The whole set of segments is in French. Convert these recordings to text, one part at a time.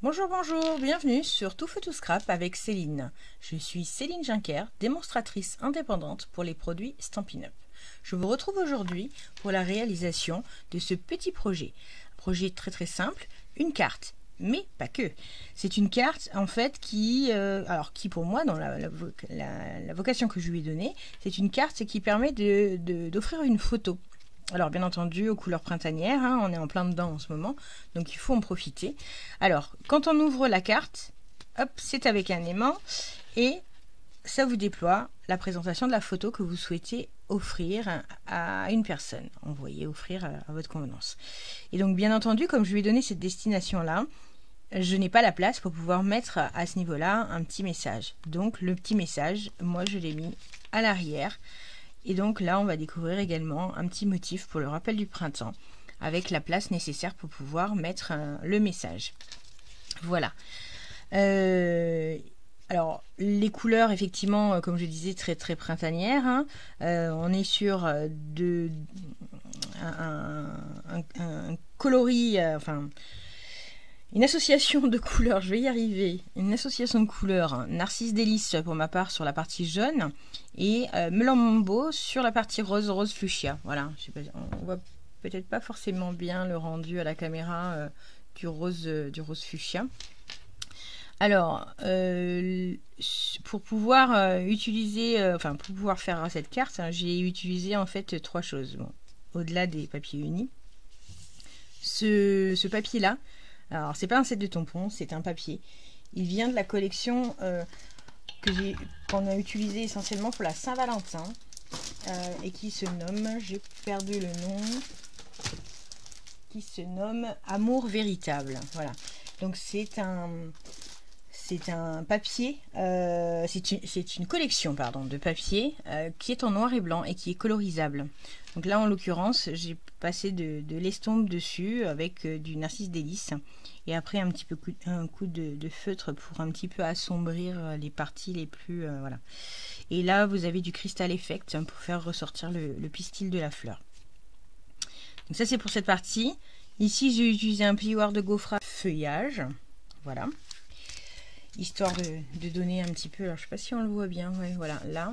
Bonjour, bonjour, bienvenue sur Tout Feu Tout Scrap avec Céline. Je suis Céline Juncker, démonstratrice indépendante pour les produits Stampin' Up. Je vous retrouve aujourd'hui pour la réalisation de ce petit projet. Un projet très simple, une carte, mais pas que. C'est une carte en fait qui pour moi, dans la vocation que je lui ai donnée, c'est une carte qui permet d'offrir une photo. Alors bien entendu aux couleurs printanières, on est en plein dedans en ce moment, donc il faut en profiter. Alors quand on ouvre la carte, hop, c'est avec un aimant et ça vous déploie la présentation de la photo que vous souhaitez offrir à une personne. Envoyer, offrir à votre convenance. Et donc bien entendu, comme je lui ai donné cette destination-là, je n'ai pas la place pour pouvoir mettre à ce niveau-là un petit message. Donc le petit message, moi je l'ai mis à l'arrière. Et donc là, on va découvrir également un petit motif pour le rappel du printemps, avec la place nécessaire pour pouvoir mettre le message. Voilà. Alors, les couleurs, effectivement, comme je disais, très printanières. On est sur un coloris, une association de couleurs, je vais y arriver, une association de couleurs, Narcisse Délice pour ma part sur la partie jaune et Melon Mambo sur la partie rose fuchsia. Voilà, je sais pas, on voit peut-être pas forcément bien le rendu à la caméra du rose fuchsia. Alors, pour pouvoir pour pouvoir faire cette carte, j'ai utilisé en fait trois choses. Bon, au-delà des papiers unis, ce papier-là. Alors, c'est pas un set de tampons, c'est un papier. Il vient de la collection qu'on a utilisé essentiellement pour la Saint-Valentin et qui se nomme, j'ai perdu le nom, qui se nomme Amour véritable. Voilà. Donc c'est un papier, c'est une collection de papier qui est en noir et blanc et qui est colorisable. Donc là en l'occurrence j'ai passé de l'estompe dessus avec du Narcisse Délice et après un coup de feutre pour un petit peu assombrir les parties les plus voilà. Et là vous avez du Crystal Effect pour faire ressortir le pistil de la fleur. Donc ça c'est pour cette partie. Ici j'ai utilisé un plioir de gaufre à feuillage, voilà, histoire de donner un petit peu, alors je sais pas si on le voit bien, ouais, voilà, là.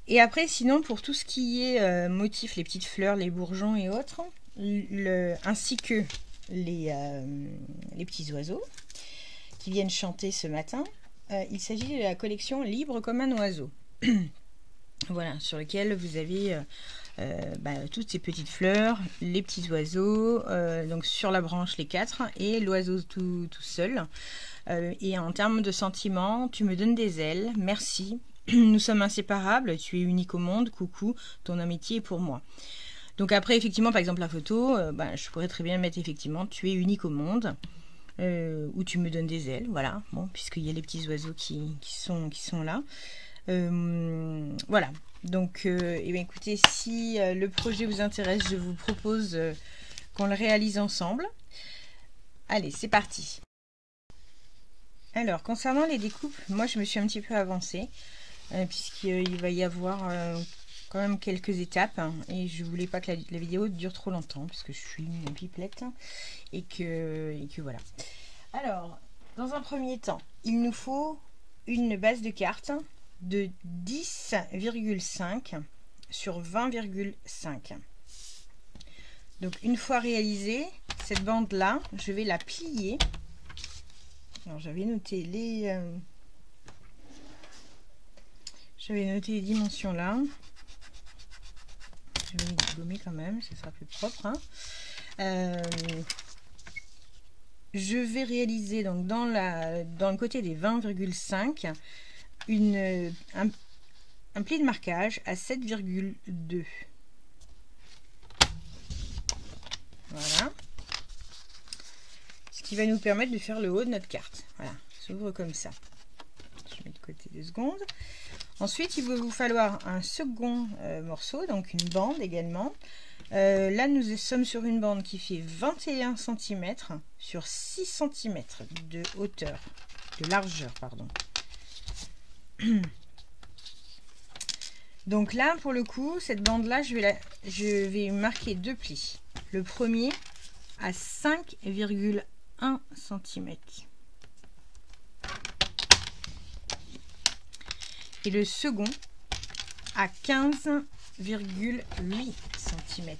Et après sinon pour tout ce qui est motif, les petites fleurs, les bourgeons et autres, ainsi que les petits oiseaux qui viennent chanter ce matin, il s'agit de la collection Libre comme un oiseau. Voilà, sur lequel vous avez toutes ces petites fleurs, les petits oiseaux, donc sur la branche les quatre, et l'oiseau tout seul. Et en termes de sentiments, tu me donnes des ailes, merci, nous sommes inséparables, tu es unique au monde, coucou, ton amitié est pour moi. Donc après, effectivement, par exemple la photo, je pourrais très bien mettre effectivement, tu es unique au monde, ou tu me donnes des ailes, voilà, bon, puisqu'il y a les petits oiseaux qui sont là. Voilà, donc écoutez, si le projet vous intéresse, je vous propose qu'on le réalise ensemble. Allez, c'est parti. Alors, concernant les découpes, moi je me suis un petit peu avancée, puisqu'il va y avoir quand même quelques étapes, et je voulais pas que la vidéo dure trop longtemps, parce que je suis une pipelette, et que voilà. Alors, dans un premier temps, il nous faut une base de carte de 10,5 sur 20,5. Donc une fois réalisée, cette bande là, je vais la plier. Alors j'avais noté les dimensions là. Je vais les gommer quand même, ça sera plus propre. Je vais réaliser donc dans le côté des 20,5 un pli de marquage à 7,2. Voilà. Ce qui va nous permettre de faire le haut de notre carte. Voilà, s'ouvre comme ça. Je mets de côté 2 secondes. Ensuite, il va vous falloir un second morceau, donc une bande également. Là, nous sommes sur une bande qui fait 21 cm sur 6 cm de hauteur, de largeur, pardon. Donc là, pour le coup, cette bande-là, je vais marquer deux plis. Le premier à 5,1 1 cm. Et le second à 15,8 cm.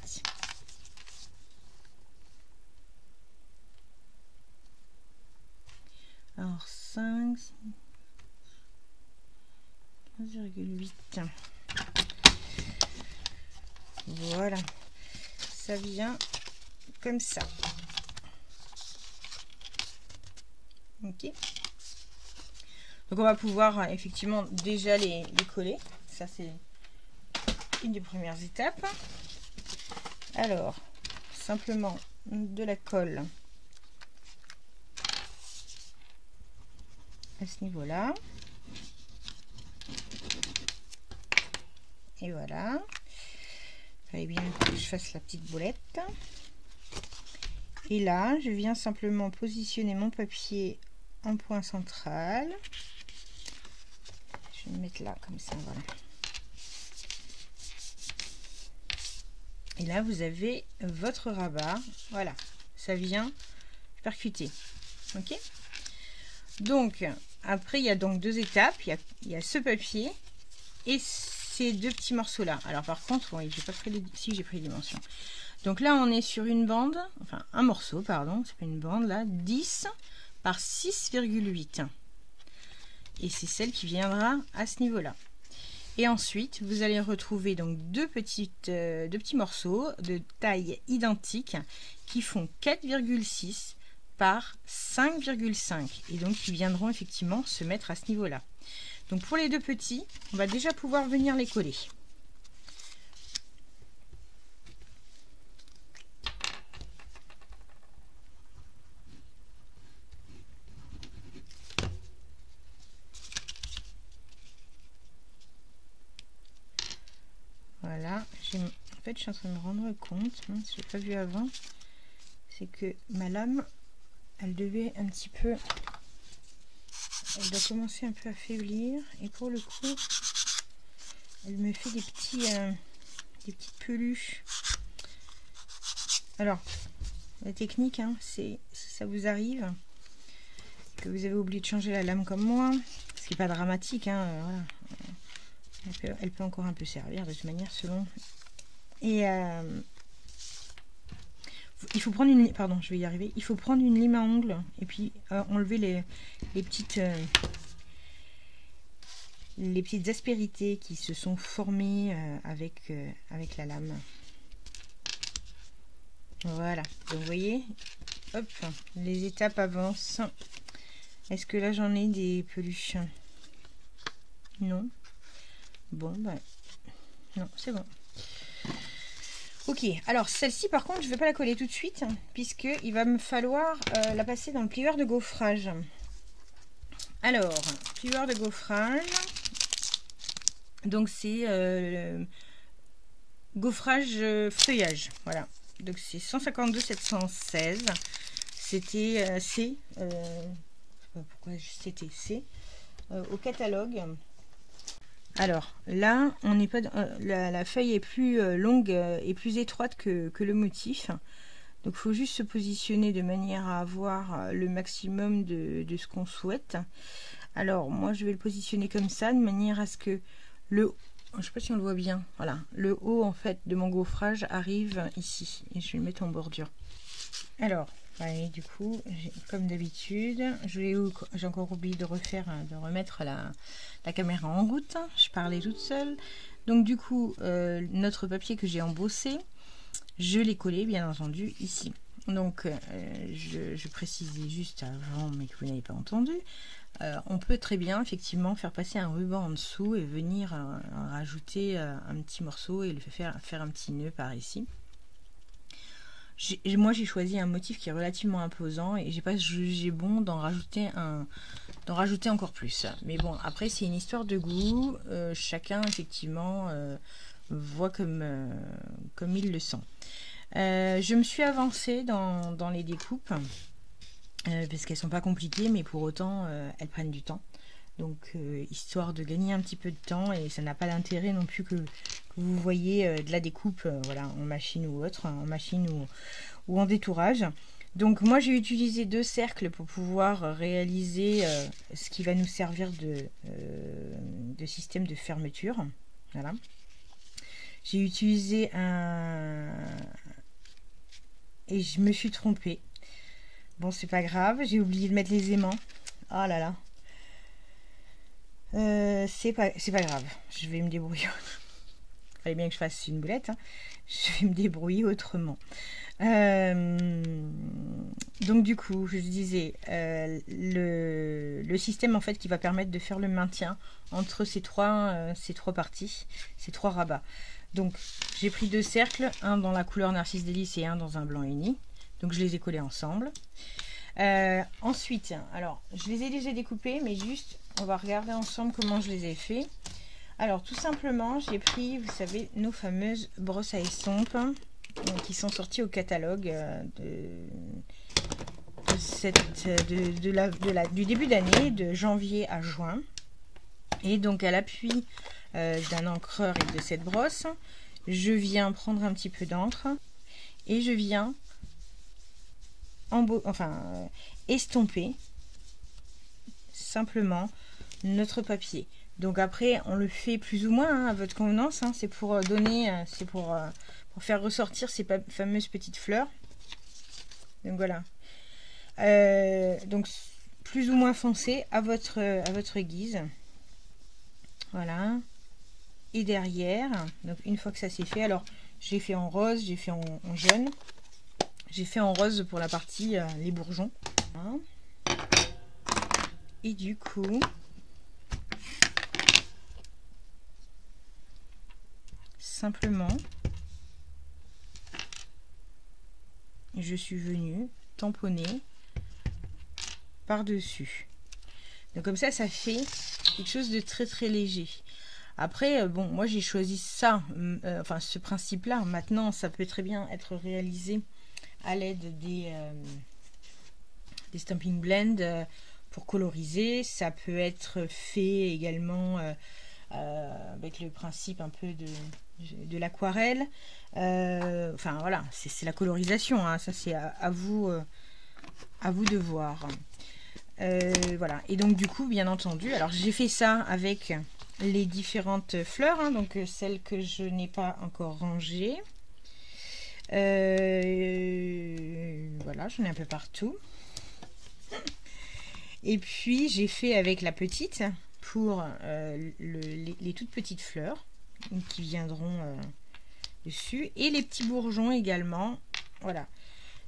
Alors 5, 15,8. Voilà, ça vient comme ça. Ok. Donc on va pouvoir effectivement déjà les coller. Ça c'est une des premières étapes. Alors, simplement de la colle à ce niveau-là. Et voilà. Il fallait bien que je fasse la petite boulette. Et là, je viens simplement positionner mon papier en point central. Je vais le mettre là, comme ça, voilà. Et là, vous avez votre rabat. Voilà, ça vient percuter. Ok. Donc, après, il y a donc deux étapes. Il y a ce papier et ces deux petits morceaux-là. Alors, par contre, oui, j'ai pas pris les... Si, j'ai pris les dimensions. Donc là, on est sur une bande, enfin, un morceau, pardon, c'est pas une bande, là, 10 par 6,8. Et c'est celle qui viendra à ce niveau-là. Et ensuite, vous allez retrouver donc deux petits morceaux de taille identique qui font 4,6 par 5,5 et donc qui viendront effectivement se mettre à ce niveau-là. Donc pour les deux petits, on va déjà pouvoir venir les coller. Voilà, en fait je suis en train de me rendre compte, hein, je l'ai pas vu avant, c'est que ma lame, elle devait un petit peu, elle doit commencer un peu à faiblir et pour le coup, elle me fait des petites peluches. Alors, la technique, hein, c'est si ça vous arrive, que vous avez oublié de changer la lame comme moi, ce qui n'est pas dramatique, hein, voilà. Elle peut encore un peu servir de toute manière selon. Et il faut prendre une, pardon, je vais y arriver. Il faut prendre une lime à ongles et puis enlever les petites aspérités qui se sont formées avec la lame. Voilà. Donc vous voyez, hop, les étapes avancent. Est-ce que là j'en ai des peluches? Non. Bon, ben, non, c'est bon. Ok, alors celle-ci, par contre, je ne vais pas la coller tout de suite, puisqu'il va me falloir la passer dans le plieur de gaufrage. Alors, plieur de gaufrage, donc c'est gaufrage feuillage, voilà. Donc c'est 152 716, c'était C, je sais pas pourquoi c'était C, au catalogue. Alors là, on n'est pas la feuille est plus longue et plus étroite que le motif. Donc il faut juste se positionner de manière à avoir le maximum de ce qu'on souhaite. Alors moi je vais le positionner comme ça, de manière à ce que le, je sais pas si on le voit bien, voilà, le haut en fait de mon gaufrage arrive ici et je vais le mettre en bordure. Alors ouais, du coup, comme d'habitude, j'ai encore oublié de remettre la caméra en route. Je parlais toute seule. Donc du coup, notre papier que j'ai embossé, je l'ai collé bien entendu ici. Donc je précisais juste avant, mais que vous n'avez pas entendu, on peut très bien effectivement faire passer un ruban en dessous et venir rajouter un petit morceau et le faire un petit nœud par ici. Moi j'ai choisi un motif qui est relativement imposant et j'ai pas jugé bon d'en rajouter encore plus. Mais bon, après c'est une histoire de goût, chacun effectivement voit comme il le sent. Je me suis avancée dans les découpes parce qu'elles sont pas compliquées, mais pour autant elles prennent du temps. Donc histoire de gagner un petit peu de temps, et ça n'a pas d'intérêt non plus que vous voyez de la découpe voilà, en machine ou autre, en machine ou en détourage. Donc moi j'ai utilisé 2 cercles pour pouvoir réaliser ce qui va nous servir de système de fermeture. Voilà. J'ai utilisé et je me suis trompée. Bon, c'est pas grave, j'ai oublié de mettre les aimants. Oh là là. C'est pas grave, je vais me débrouiller. Il fallait bien que je fasse une boulette, hein. Je vais me débrouiller autrement. Donc du coup, je disais, le système en fait qui va permettre de faire le maintien entre ces trois parties, ces 3 rabats. Donc j'ai pris 2 cercles, un dans la couleur Narcisse Délice et un dans un blanc uni. Donc je les ai collés ensemble. Ensuite, alors je les ai déjà découpés, mais juste on va regarder ensemble comment je les ai fait. Alors tout simplement, j'ai pris, vous savez, nos fameuses brosses à estompe qui sont sorties au catalogue du début d'année, de janvier à juin. Et donc à l'appui d'un encreur et de cette brosse, je viens prendre un petit peu d'encre et je viens estomper simplement notre papier. Donc après on le fait plus ou moins hein, à votre convenance, hein, c'est pour donner, c'est pour faire ressortir ces fameuses petites fleurs. Donc voilà, donc plus ou moins foncé à votre guise. Voilà. Et derrière, donc une fois que ça c'est fait, alors j'ai fait en rose, j'ai fait en jaune, j'ai fait en rose pour la partie les bourgeons. Voilà. Et du coup, simplement, je suis venue tamponner par-dessus. Donc comme ça fait quelque chose de très très léger. Après, bon, moi j'ai choisi ça, enfin ce principe-là. Maintenant, ça peut très bien être réalisé à l'aide des Stampin' Blend pour coloriser. Ça peut être fait également avec le principe un peu de l'aquarelle. Enfin voilà, c'est la colorisation, hein. Ça c'est à vous de voir. Voilà, et donc du coup, bien entendu, alors j'ai fait ça avec les différentes fleurs, hein, donc celles que je n'ai pas encore rangées. Voilà, j'en ai un peu partout. Et puis j'ai fait avec la petite pour les toutes petites fleurs qui viendront dessus, et les petits bourgeons également. Voilà,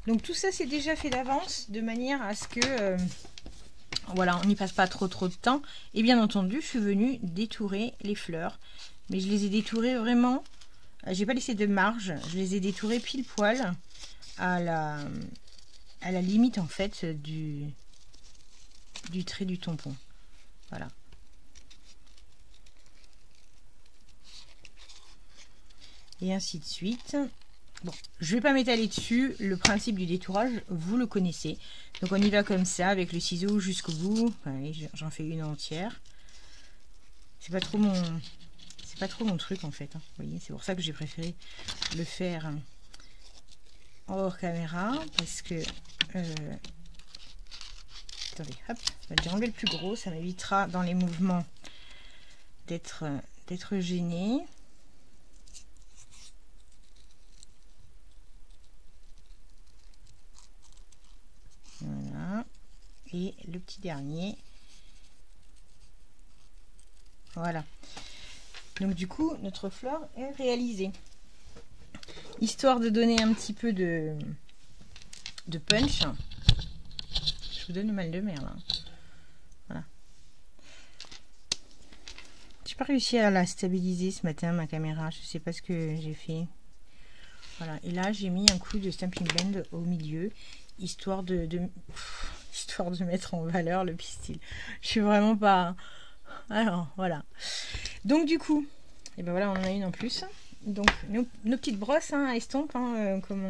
donc tout ça c'est déjà fait d'avance de manière à ce que voilà, on n'y passe pas trop de temps. Et bien entendu, je suis venue détourer les fleurs, mais je les ai détourées vraiment, j'ai pas laissé de marge, je les ai détourées pile poil à la limite en fait du trait du tampon. Voilà. Et ainsi de suite. Bon, je vais pas m'étaler dessus, le principe du détourage, vous le connaissez. Donc on y va comme ça, avec le ciseau jusqu'au bout. Allez, j'en fais une entière. C'est pas trop mon truc en fait, hein. Vous voyez, c'est pour ça que j'ai préféré le faire hors caméra, parce que attendez, hop, j'ai enlevé le plus gros, ça m'évitera dans les mouvements d'être gêné. Voilà, et le petit dernier. Voilà, donc du coup notre fleur est réalisée, histoire de donner un petit peu de punch. Je vous donne le mal de mer là. Voilà, j'ai pas réussi à la stabiliser ce matin, ma caméra, je sais pas ce que j'ai fait. Voilà, et là j'ai mis un coup de Stampin' Blend au milieu, histoire de mettre en valeur le pistil. Je suis vraiment pas... Alors voilà, donc du coup, et ben voilà, on en a une en plus. Donc nos petites brosses hein, à estompe, hein, comme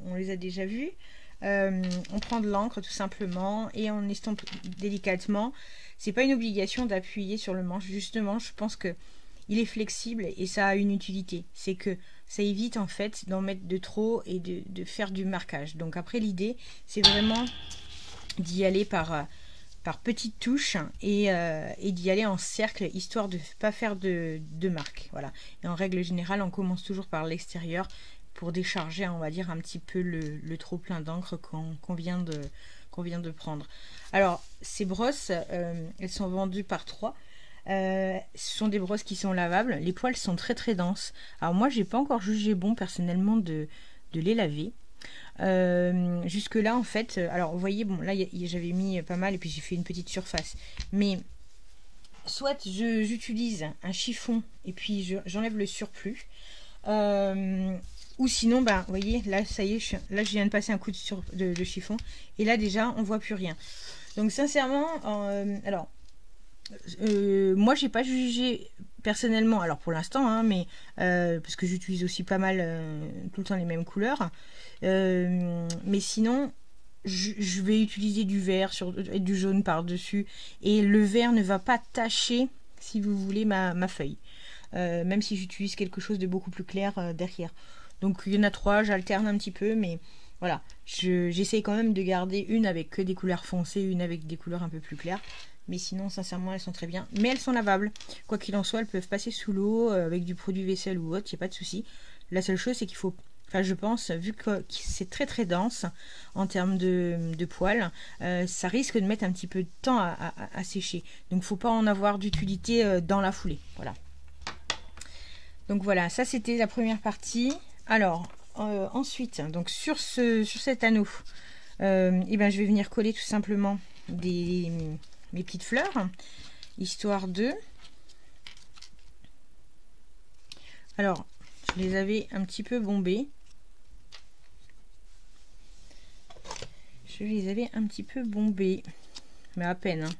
on les a déjà vues. On prend de l'encre tout simplement et on estompe délicatement. C'est pas une obligation d'appuyer sur le manche, justement. Je pense que il est flexible et ça a une utilité, c'est que ça évite en fait d'en mettre de trop et de faire du marquage. Donc après l'idée c'est vraiment d'y aller par petites touches et d'y aller en cercle, histoire de ne pas faire de marque. Voilà. Et en règle générale, on commence toujours par l'extérieur pour décharger, on va dire, un petit peu le trop plein d'encre qu'on vient de prendre. Alors, ces brosses, elles sont vendues par 3. Ce sont des brosses qui sont lavables. Les poils sont très très denses. Alors moi, j'ai pas encore jugé bon personnellement de les laver. Jusque là en fait, alors vous voyez, bon là j'avais mis pas mal et puis j'ai fait une petite surface, mais soit j'utilise un chiffon et puis j'enlève le surplus, ou sinon vous voyez là ça y est, là je viens de passer un coup de chiffon et là déjà on voit plus rien. Donc sincèrement alors moi j'ai pas jugé personnellement, alors pour l'instant hein, mais parce que j'utilise aussi pas mal tout le temps les mêmes couleurs, mais sinon je vais utiliser du vert et du jaune par dessus, et le vert ne va pas tacher, si vous voulez, ma feuille, même si j'utilise quelque chose de beaucoup plus clair derrière. Donc il y en a 3, j'alterne un petit peu, mais voilà, j'essaye quand même de garder une avec que des couleurs foncées, une avec des couleurs un peu plus claires. Mais sinon, sincèrement, elles sont très bien. Mais elles sont lavables. Quoi qu'il en soit, elles peuvent passer sous l'eau avec du produit vaisselle ou autre, il n'y a pas de souci. La seule chose, c'est qu'il faut... Enfin, je pense, vu que c'est très très dense en termes de poils, ça risque de mettre un petit peu de temps à sécher. Donc, il ne faut pas en avoir d'utilité dans la foulée. Voilà. Donc voilà, ça c'était la première partie. Alors, ensuite, donc sur cet anneau, je vais venir coller tout simplement mes petites fleurs, histoire de... Alors, je les avais un petit peu bombées. Je les avais un petit peu bombées, mais à peine. Hein.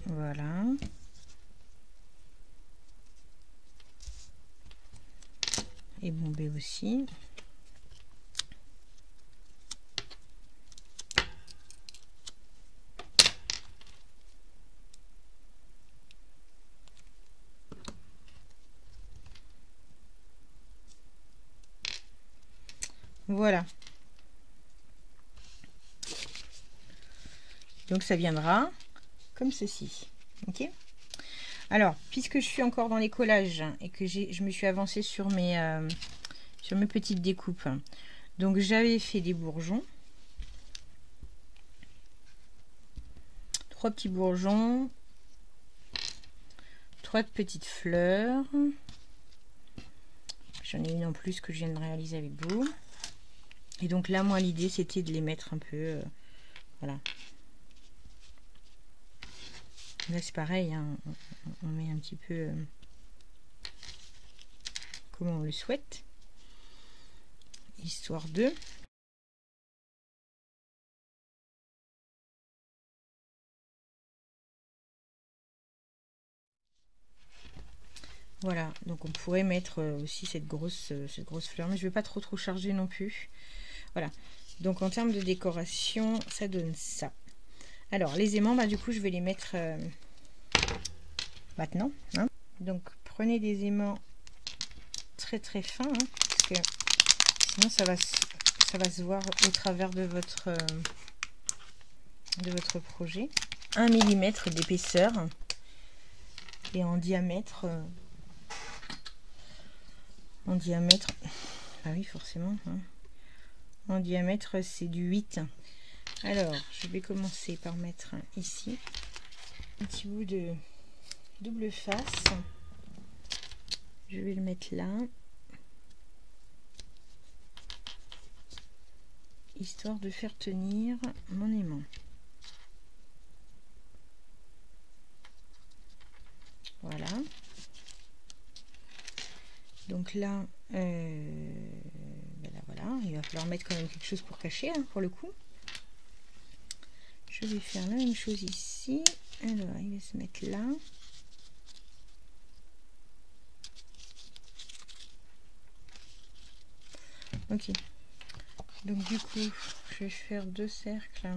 Voilà. Et bombé aussi. Voilà. Donc ça viendra comme ceci. Ok. Alors, puisque je suis encore dans les collages et que je me suis avancée sur mes petites découpes, donc j'avais fait des bourgeons, 3 petits bourgeons, 3 petites fleurs. J'en ai une en plus que je viens de réaliser avec vous. Et donc là, moi, l'idée, c'était de les mettre un peu... voilà. Là, c'est pareil, hein, on met un petit peu comme on le souhaite. Histoire de... Voilà, donc on pourrait mettre aussi cette grosse fleur, mais je ne vais pas trop charger non plus. Voilà, donc en termes de décoration, ça donne ça. Alors, les aimants, du coup, je vais les mettre maintenant. Hein. Donc, prenez des aimants très très fins, hein, parce que sinon ça va se voir au travers de votre projet. 1 mm d'épaisseur et en diamètre... ah oui, forcément. Hein. En diamètre, c'est du 8. Alors, je vais commencer par mettre ici un petit bout de double face. Je vais le mettre là, histoire de faire tenir mon aimant. Voilà. Donc là, voilà, il va falloir mettre quand même quelque chose pour cacher, hein, pour le coup. Je vais faire la même chose ici. Alors, il va se mettre là. Ok. Donc du coup, je vais faire 2 cercles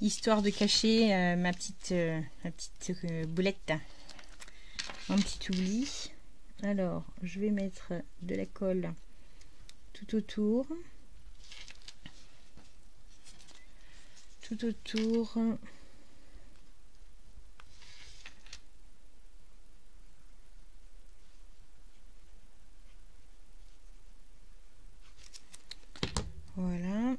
histoire de cacher ma petite boulette, un petit oubli. Alors, je vais mettre de la colle tout autour. Tout autour. Voilà.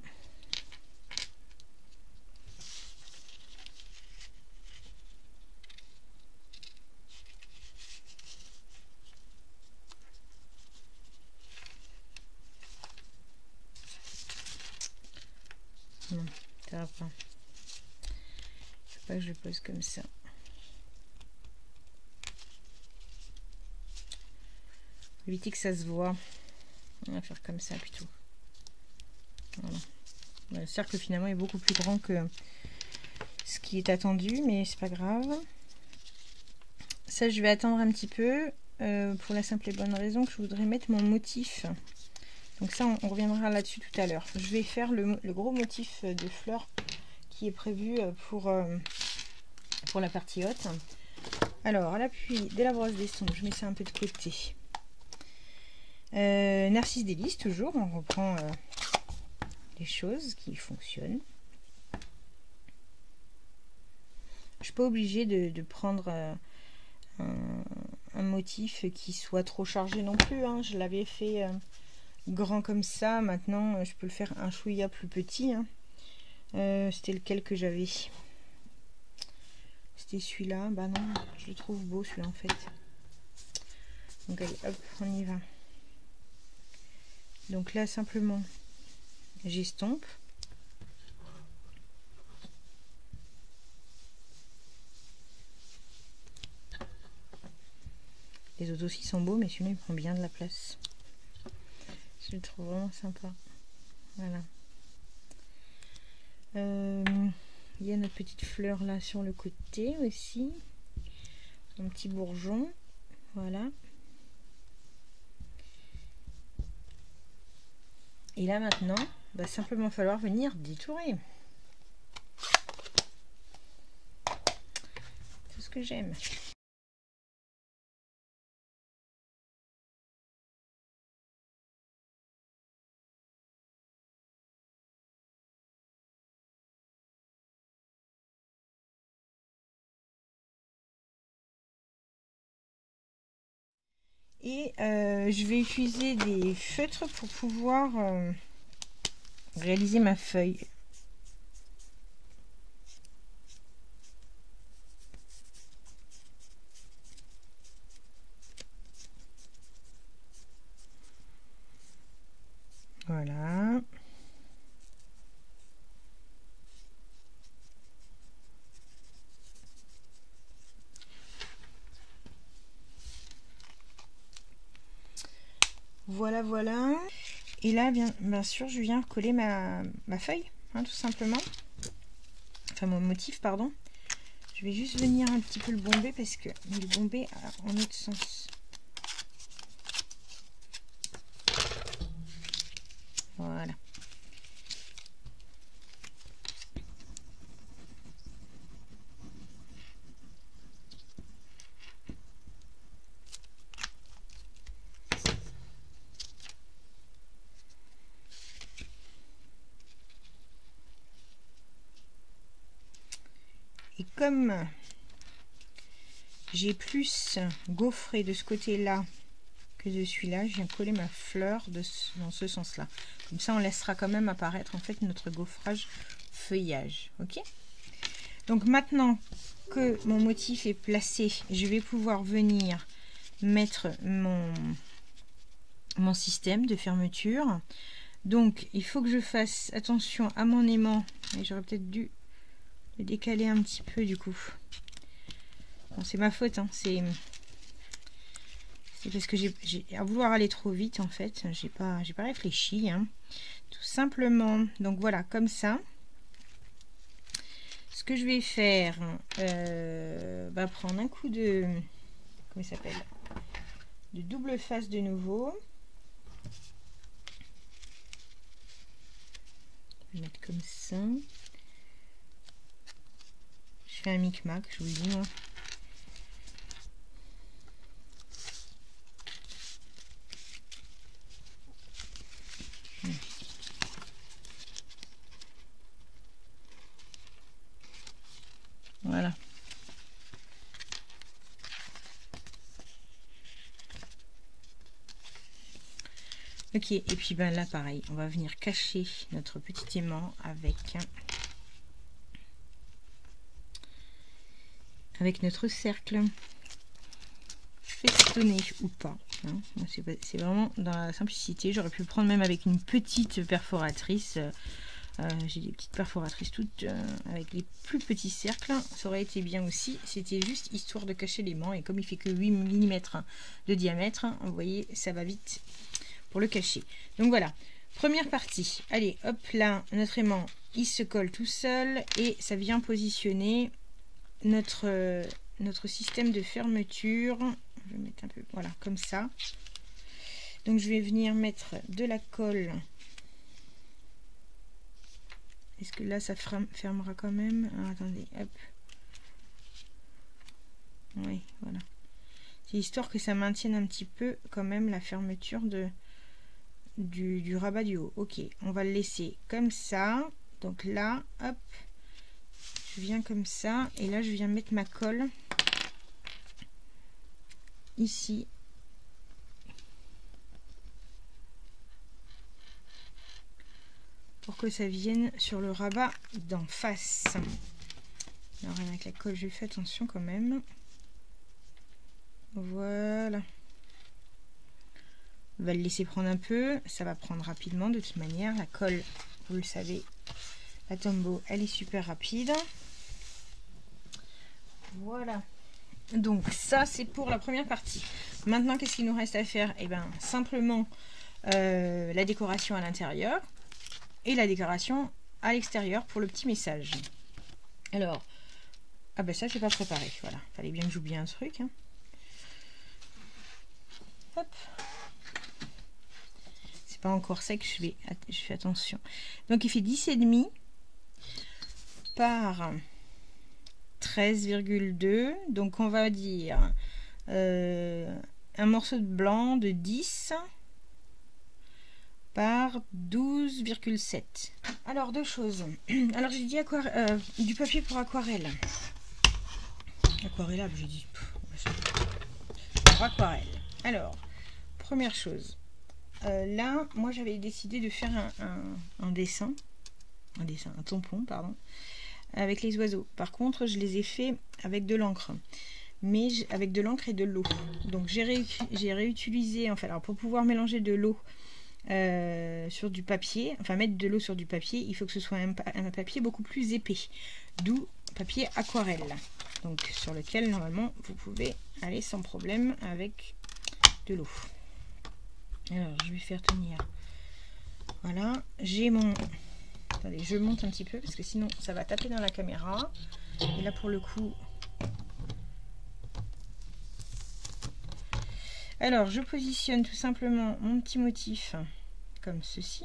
Non, ça va pas. Faut pas que je le pose comme ça. Pour éviter que ça se voit. On va faire comme ça plutôt. Voilà. Le cercle finalement est beaucoup plus grand que ce qui est attendu, mais c'est pas grave. Ça, je vais attendre un petit peu pour la simple et bonne raison que je voudrais mettre mon motif. Donc ça, on reviendra là-dessus tout à l'heure. Je vais faire le gros motif de fleurs qui est prévu pour la partie haute. Alors, à l'appui de la brosse d'estompe, je mets ça un peu de côté. Narcisse délice, toujours, on reprend les choses qui fonctionnent. Je suis pas obligée de prendre un motif qui soit trop chargé non plus, hein. Je l'avais fait grand comme ça, maintenant je peux le faire un chouïa plus petit, hein. C'était lequel que j'avais? C'était celui-là. Bah non, je le trouve beau celui-là en fait. Donc allez, hop, on y va. Donc là simplement j'estompe. Les autres aussi sont beaux, mais celui-là il prend bien de la place. Je le trouve vraiment sympa. Voilà. Il y a notre petite fleur là sur le côté aussi. Un petit bourgeon. Voilà. Et là maintenant, va simplement falloir venir détourer. C'est ce que j'aime. Et je vais utiliser des feutres pour pouvoir réaliser ma feuille. Voilà. Voilà, voilà. Et là, bien sûr, je viens coller ma feuille, hein, tout simplement. Enfin, mon motif, pardon. Je vais juste venir un petit peu le bomber parce que le bomber en autre sens. Voilà. Et comme j'ai plus gaufré de ce côté-là que de celui-là, je viens coller ma fleur dans ce sens-là. Comme ça, on laissera quand même apparaître en fait notre gaufrage feuillage. Ok? Donc maintenant que mon motif est placé, je vais pouvoir venir mettre mon système de fermeture. Donc il faut que je fasse attention à mon aimant, et j'aurais peut-être dû le décaler un petit peu du coup. Bon, c'est ma faute, hein. C'est parce que j'ai à vouloir aller trop vite en fait, j'ai pas réfléchi, hein. Tout simplement. Donc voilà, comme ça. Ce que je vais faire, prendre un coup de, comment il s'appelle, de double face de nouveau. Je vais mettre comme ça. fais un micmac, je vous le dis moi. Voilà. Ok, et puis ben là pareil, on va venir cacher notre petit aimant avec notre cercle. Festonné ou pas, hein. C'est vraiment dans la simplicité. J'aurais pu le prendre même avec une petite perforatrice. J'ai des petites perforatrices toutes avec les plus petits cercles, ça aurait été bien aussi. C'était juste histoire de cacher l'aimant, et comme il fait que 8 mm de diamètre, vous voyez, ça va vite pour le cacher. Donc voilà, première partie. Allez, hop là, notre aimant il se colle tout seul et ça vient positionner notre système de fermeture. Je vais mettre un peu, voilà, comme ça. Donc je vais venir mettre de la colle. Est-ce que là ça fermera quand même? Ah, attendez, hop. Oui, voilà. C'est histoire que ça maintienne un petit peu quand même la fermeture du rabat du haut. Ok, on va le laisser comme ça. Donc là, hop, je viens comme ça. Et là, je viens mettre ma colle ici. Pour que ça vienne sur le rabat d'en face. Alors avec la colle, je fais attention quand même. Voilà. On va le laisser prendre un peu. Ça va prendre rapidement de toute manière. La colle, vous le savez, la Tombow, elle est super rapide. Voilà. Donc ça, c'est pour la première partie. Maintenant, qu'est-ce qu'il nous reste à faire? Eh bien, simplement la décoration à l'intérieur. Et la décoration à l'extérieur pour le petit message. Alors, ah ben ça, je n'ai pas préparé. Voilà, fallait bien que j'oublie un truc. Hein. Hop. C'est pas encore sec, je fais attention. Donc, il fait 10,5 par 13,2. Donc, on va dire un morceau de blanc de 10 par 12,7. Alors, deux choses. Alors, j'ai dit du papier pour aquarelle. Aquarellable, j'ai dit. Pour aquarelle. Alors, première chose. Là, moi, j'avais décidé de faire un tampon, pardon, avec les oiseaux. Par contre, je les ai fait avec de l'encre. Mais avec de l'encre et de l'eau. Donc, j'ai réutilisé, enfin, alors pour pouvoir mélanger de l'eau sur du papier, enfin mettre de l'eau sur du papier, il faut que ce soit un papier beaucoup plus épais, d'où papier aquarelle, donc sur lequel normalement vous pouvez aller sans problème avec de l'eau. Alors je vais faire tenir, voilà, j'ai mon, attendez, je monte un petit peu parce que sinon ça va taper dans la caméra, et là pour le coup, alors je positionne tout simplement mon petit motif comme ceci.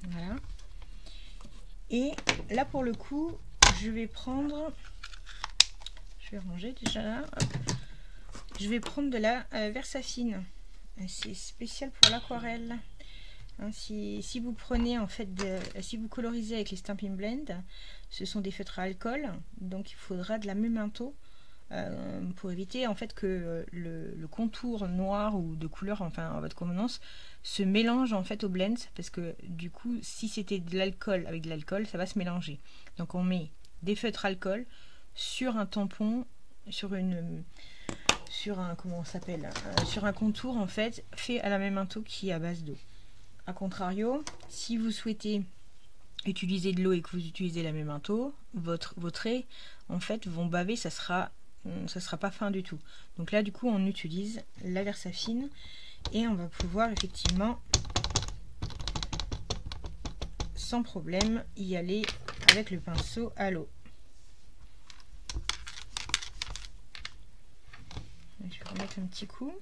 Voilà. Et là pour le coup, je vais prendre, je vais ranger déjà là, hop. Je vais prendre de la Versafine. C'est spécial pour l'aquarelle. Hein, si vous prenez en fait, si vous colorisez avec les Stampin' Blend, ce sont des feutres à alcool, donc il faudra de la Memento pour éviter en fait que le contour noir ou de couleur, enfin en votre convenance, se mélange en fait au blend, parce que du coup si c'était de l'alcool avec de l'alcool, ça va se mélanger. Donc on met des feutres alcool sur un tampon, sur un, comment on s'appelle, sur un contour en fait fait à la Memento qui est à base d'eau. A contrario, si vous souhaitez utiliser de l'eau et que vous utilisez la Memento, vos traits en fait vont baver, ça sera pas fin du tout. Donc là du coup on utilise la Versafine et on va pouvoir effectivement sans problème y aller avec le pinceau à l'eau. Je vais remettre un petit coup.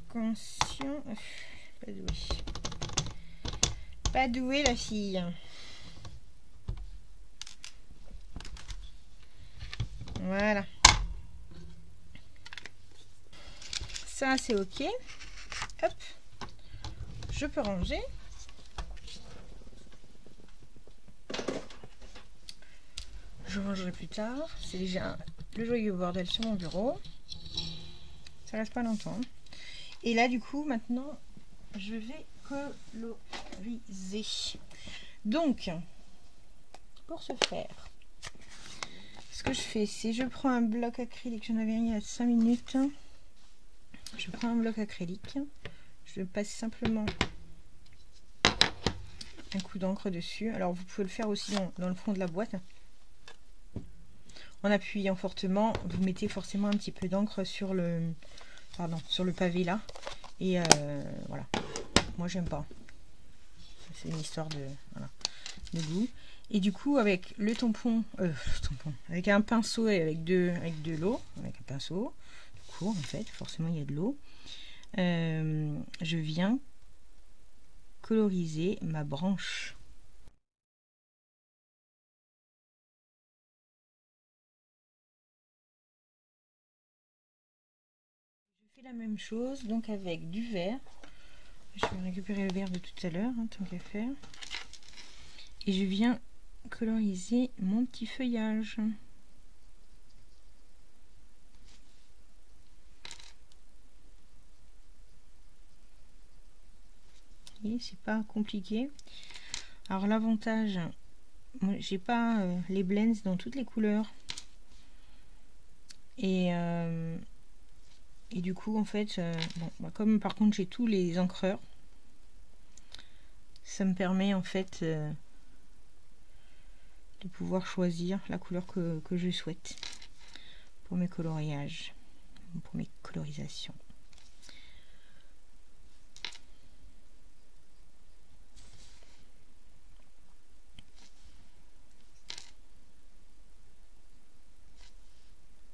Attention, pas de bruit. Pas douée la fille. Voilà. Ça c'est ok. Hop. Je peux ranger. Je rangerai plus tard. C'est déjà le joyeux bordel sur mon bureau. Ça reste pas longtemps. Et là du coup maintenant je vais coloriser. Donc pour ce faire, ce que je fais, c'est je prends un bloc acrylique. J'en avais mis à 5 minutes. Je prends un bloc acrylique. Je passe simplement un coup d'encre dessus. Alors vous pouvez le faire aussi dans le fond de la boîte. En appuyant fortement, vous mettez forcément un petit peu d'encre sur le pavé là. Et voilà. Moi j'aime pas. C'est une histoire de, voilà, de goût. Et du coup avec le tampon, avec un pinceau et avec de l'eau, avec un pinceau court en fait, forcément il y a de l'eau. Je viens coloriser ma branche. Je fais la même chose donc avec du vert. Je vais récupérer le vert de tout à l'heure, hein, tant qu'à faire. Et je viens coloriser mon petit feuillage. C'est pas compliqué. Alors l'avantage, j'ai pas les blends dans toutes les couleurs et du coup en fait bon, bah, comme par contre j'ai tous les encreurs, ça me permet en fait de pouvoir choisir la couleur que je souhaite pour mes coloriages, pour mes colorisations.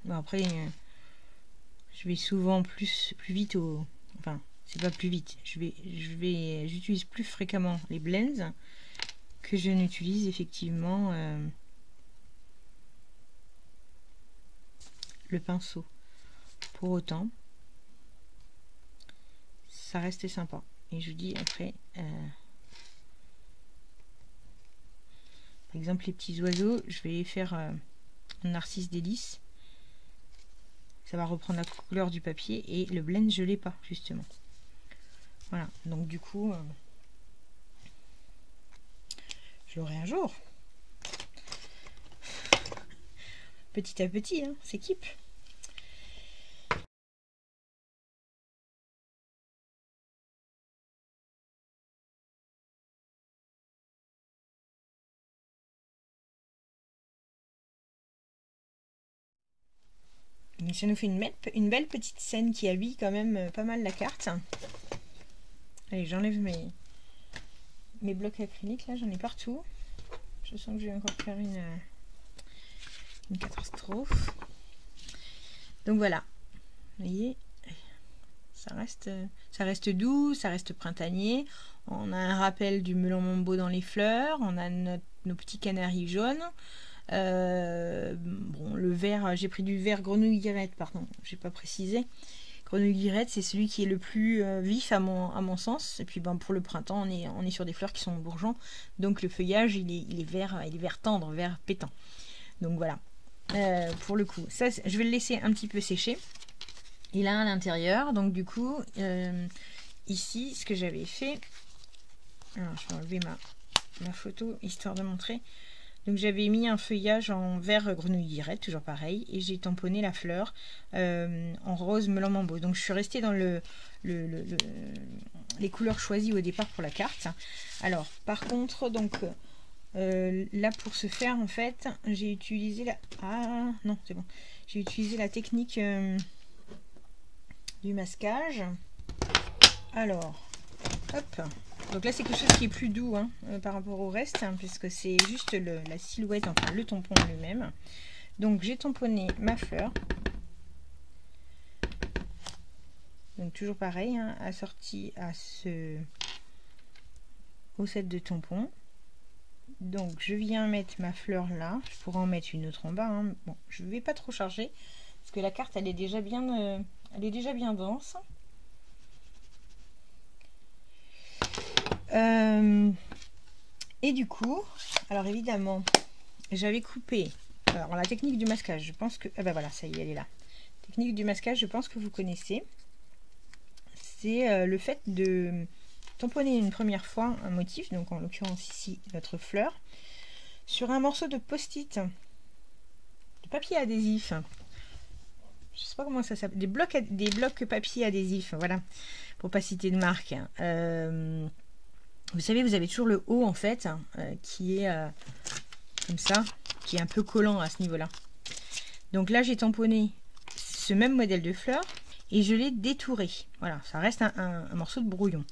Bon, après je vais souvent plus vite enfin c'est pas plus vite, j'utilise plus fréquemment les blends que je n'utilise effectivement le pinceau. Pour autant ça reste sympa. Et je dis après par exemple les petits oiseaux, je vais faire un narcisse délice. Ça va reprendre la couleur du papier et le blend je l'ai pas justement. Voilà, donc du coup je l'aurai un jour. Petit à petit, hein, s'équipe. Et ça nous fait une belle petite scène qui habille quand même pas mal la carte. Allez, j'enlève mes blocs acryliques, là j'en ai partout. Je sens que je vais encore faire une catastrophe. Donc voilà, vous voyez, ça reste doux, ça reste printanier. On a un rappel du melon mambo dans les fleurs, on a nos petits canaris jaunes. Bon, le vert, j'ai pris du vert grenouille guirette, pardon, j'ai pas précisé. Grenouille guirette, c'est celui qui est le plus vif à mon sens. Et puis ben, pour le printemps, on est sur des fleurs qui sont bourgeons, donc le feuillage il est vert tendre, vert pétant. Donc voilà. Pour le coup, ça, je vais le laisser un petit peu sécher. Et là à l'intérieur, donc du coup, ici, ce que j'avais fait, alors je vais enlever ma photo histoire de montrer. Donc j'avais mis un feuillage en vert grenouille guirette, toujours pareil, et j'ai tamponné la fleur en rose melon mambo. Donc je suis restée dans les couleurs choisies au départ pour la carte. Alors par contre, donc là pour ce faire en fait, j'ai utilisé j'ai utilisé la technique du masquage. Alors, hop. Donc là c'est quelque chose qui est plus doux hein, par rapport au reste, hein, puisque c'est juste la silhouette, enfin le tampon lui-même. Donc j'ai tamponné ma fleur. Donc toujours pareil, hein, assorti à ce au set de tampons. Donc je viens mettre ma fleur là, je pourrais en mettre une autre en bas, hein. Bon, je ne vais pas trop charger parce que la carte elle est déjà bien dense. Et du coup, alors évidemment, j'avais coupé. Alors la technique du masquage, je pense que ah ben voilà, ça y est, elle est là. Technique du masquage, je pense que vous connaissez. C'est le fait de tamponner une première fois un motif, donc en l'occurrence ici notre fleur, sur un morceau de post-it, de papier adhésif. Je sais pas comment ça s'appelle, des blocs papier adhésif, voilà, pour pas citer de marque. Vous savez, vous avez toujours le haut en fait, qui est comme ça, qui est un peu collant à ce niveau-là. Donc là, j'ai tamponné ce même modèle de fleur et je l'ai détouré. Voilà, ça reste un morceau de brouillon.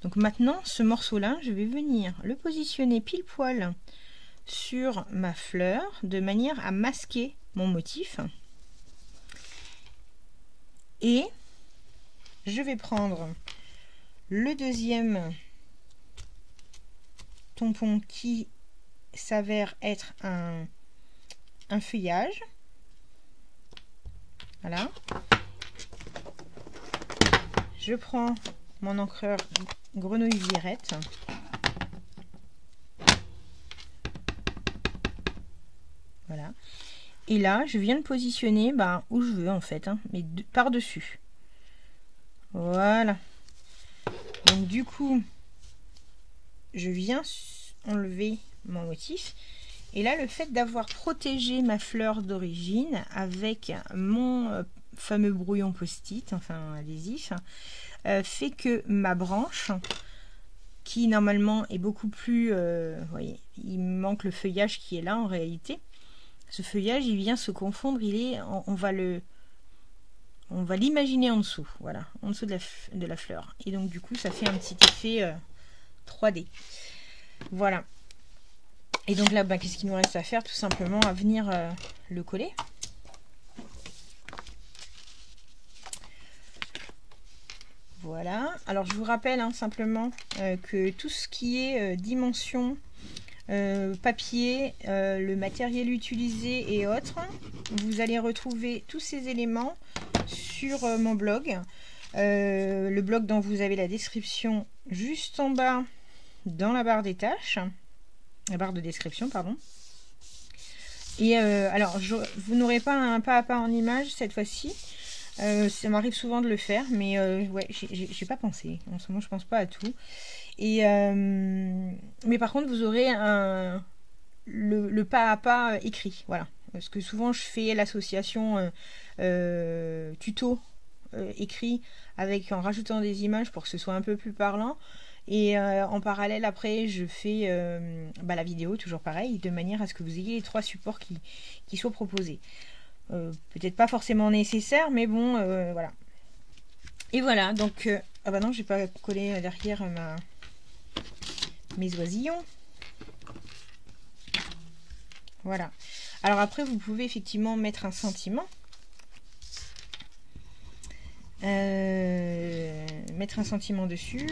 Donc maintenant, ce morceau-là, je vais venir le positionner pile poil sur ma fleur de manière à masquer mon motif. Et je vais prendre le deuxième tampon qui s'avère être un feuillage. Voilà. Je prends mon encreur grenouille virette. Voilà. Et là, je viens de positionner où je veux en fait, hein, mais par-dessus. Voilà. Donc du coup, je viens enlever mon motif. Et là, le fait d'avoir protégé ma fleur d'origine avec mon fameux brouillon post-it, enfin adhésif, fait que ma branche, qui normalement est beaucoup plus... vous voyez, il me manque le feuillage qui est là en réalité. Ce feuillage, il vient se confondre, on va l'imaginer en dessous, voilà, en dessous de la fleur. Et donc du coup, ça fait un petit effet 3D. Voilà. Et donc là, qu'est-ce qu'il nous reste à faire? Tout simplement à venir le coller. Voilà. Alors je vous rappelle simplement que tout ce qui est dimension, papier, le matériel utilisé et autres, vous allez retrouver tous ces éléments sur mon blog. Le blog dont vous avez la description juste en bas dans la barre des tâches. La barre de description, pardon. Et alors, vous n'aurez pas un pas à pas en image cette fois-ci. Ça m'arrive souvent de le faire, mais ouais, j'ai pas pensé. En ce moment, je pense pas à tout. Et mais par contre, vous aurez le pas à pas écrit. Voilà. Parce que souvent, je fais l'association tuto écrit en rajoutant des images pour que ce soit un peu plus parlant. Et en parallèle, après, je fais la vidéo, toujours pareil, de manière à ce que vous ayez les trois supports qui soient proposés. Peut-être pas forcément nécessaire, mais bon, voilà. Et voilà, donc... ah bah non, j'ai pas collé derrière mes oisillons. Voilà. Alors après, vous pouvez effectivement mettre un sentiment. Mettre un sentiment dessus,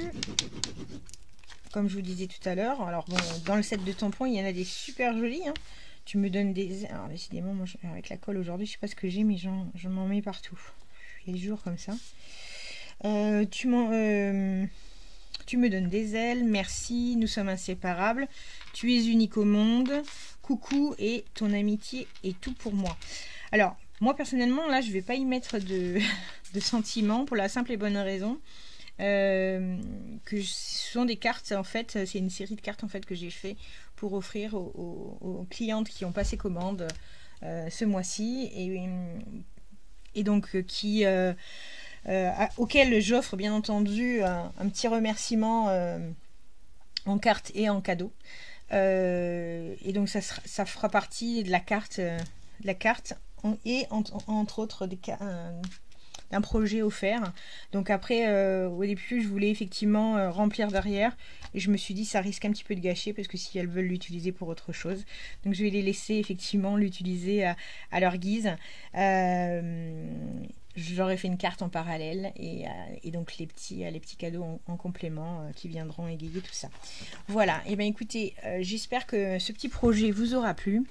comme je vous disais tout à l'heure. Alors bon, dans le set de tampons, il y en a des super jolis, hein. Tu me donnes des... Alors décidément, moi avec la colle aujourd'hui, je sais pas ce que j'ai, mais je m'en mets partout. Il y a des jours comme ça. Tu me donnes des ailes, merci, nous sommes inséparables, tu es unique au monde, coucou et ton amitié est tout pour moi. Alors moi personnellement là je vais pas y mettre de sentiments pour la simple et bonne raison que ce sont des cartes, en fait c'est une série de cartes en fait que j'ai fait pour offrir aux clientes qui ont passé commande ce mois-ci et donc auquel j'offre bien entendu un petit remerciement en carte et en cadeau. Et donc ça fera partie de la carte et entre autres d'un projet offert. Donc après au début je voulais effectivement remplir derrière et je me suis dit ça risque un petit peu de gâcher parce que si elles veulent l'utiliser pour autre chose, donc je vais les laisser effectivement l'utiliser à leur guise. j'aurais fait une carte en parallèle et donc les petits cadeaux en complément qui viendront égayer tout ça. Voilà, et bien écoutez, j'espère que ce petit projet vous aura plu.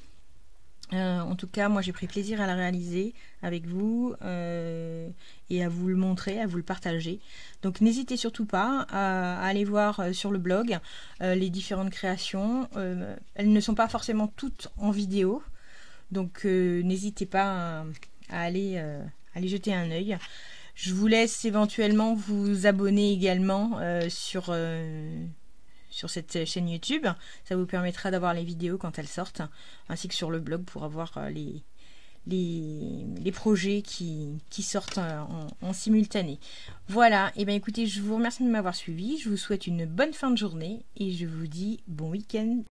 En tout cas, moi j'ai pris plaisir à la réaliser avec vous et à vous le montrer, à vous le partager. Donc n'hésitez surtout pas à aller voir sur le blog les différentes créations. Elles ne sont pas forcément toutes en vidéo, donc n'hésitez pas à aller jeter un œil. Je vous laisse éventuellement vous abonner également sur cette chaîne YouTube. Ça vous permettra d'avoir les vidéos quand elles sortent, ainsi que sur le blog pour avoir les projets qui sortent en simultané. Voilà, et bien écoutez, je vous remercie de m'avoir suivi, je vous souhaite une bonne fin de journée et je vous dis bon week-end.